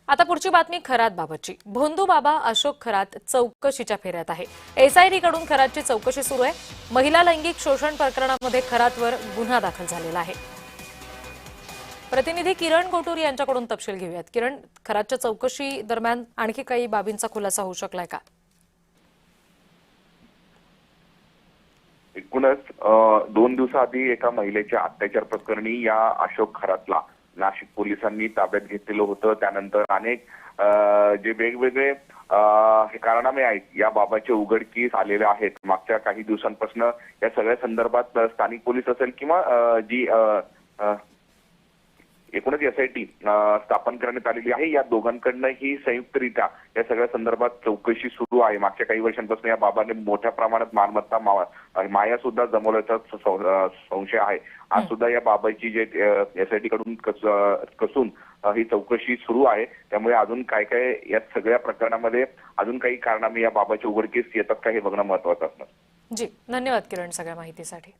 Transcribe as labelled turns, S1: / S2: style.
S1: आता पुढची बातमी खरातबाबतची। भोंदू बाबा अशोक खरात चौकशीच्या फेऱ्यात आहे। एसआयटी कडून खरातची चौकशी सुरू आहे। महिला लैंगिक शोषण प्रकरणामध्ये खरातवर गुन्हा दाखल झालेला आहे। प्रतिनिधी किरण गोटूर यांच्याकडून तपशील घेऊयात। किरण, खरातच्या चौकशी दरम्यान आणखी काही बाबींचा खुलासा होऊ शकलाय का?
S2: एकूणच 2 दिवसाआधी एका महिलेच्या अत्याचार प्रकरणी या अशोक खरातला नाशिक पोलिसांनी ताब्यात घेतलेलं होतं। त्यानंतर अनेक जे वेगवेगळे हे कारणामे आहेत या बाबाचे उघडकीस आलेले आहेत। मागच्या काही दिवसांपासून या सगळ्या संदर्भात स्थानिक पोलीस असेल किंवा जी एकूणच एसआयटी स्थापन करण्यात आलेली आहे। या दोघांकडनं ही संयुक्तरित्या या सगळ्या संदर्भात चौकशी सुरू आहे। मागच्या काही वर्षांपासून या बाबाने मोठ्या प्रमाणात मालमत्ता माया सुद्धा जमवल्याचा संशय आहे। आज सुद्धा या बाबाची जे एसआयटी कडून कसून ही चौकशी सुरू आहे। त्यामुळे अजून काय काय या सगळ्या प्रकरणामध्ये अजून काही कारणामे या बाबाच्या उघडकीस येतात का हे बघणं महत्त्वाचं असणार।
S1: जी, धन्यवाद किरण सगळ्या माहितीसाठी।